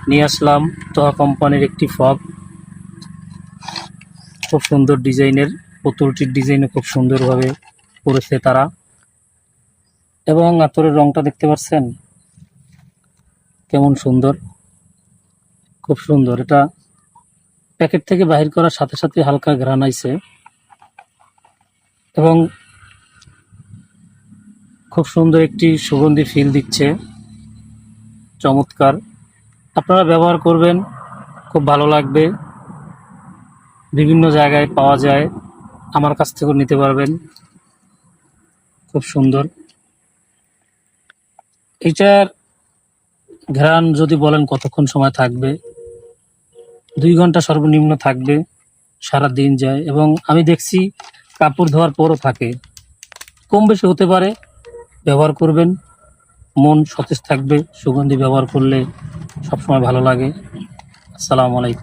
নিয়ে আসলাম তোহা কোম্পানির একটি ফগ। খুব সুন্দর ডিজাইনের, পুতুলটির ডিজাইনে খুব সুন্দরভাবে করেছে তারা। এবং আতরের রংটা দেখতে পাচ্ছেন কেমন সুন্দর, খুব সুন্দর। এটা প্যাকেট থেকে বাহির করার সাথে সাথে হালকা ঘ্রাণ আইছে এবং খুব সুন্দর একটি সুগন্ধি ফিল দিচ্ছে, চমৎকার। আপনারা ব্যবহার করবেন, খুব ভালো লাগবে। বিভিন্ন জায়গায় পাওয়া যায়, আমার কাছ থেকেও নিতে পারবেন। খুব সুন্দর। এইটার ঘ্রাণ যদি বলেন কতক্ষণ সময় থাকবে, 2 ঘন্টা সর্বনিম্ন থাকবে, সারা দিন যায়। এবং আমি দেখছি কাপড় ধোয়ার পরও থাকে, কম বেশি হতে পারে। ব্যবহার করবেন, মন সতেজ থাকবে। সুগন্ধি ব্যবহার করলে সবসময় ভালো লাগে। আসসালামু আলাইকুম।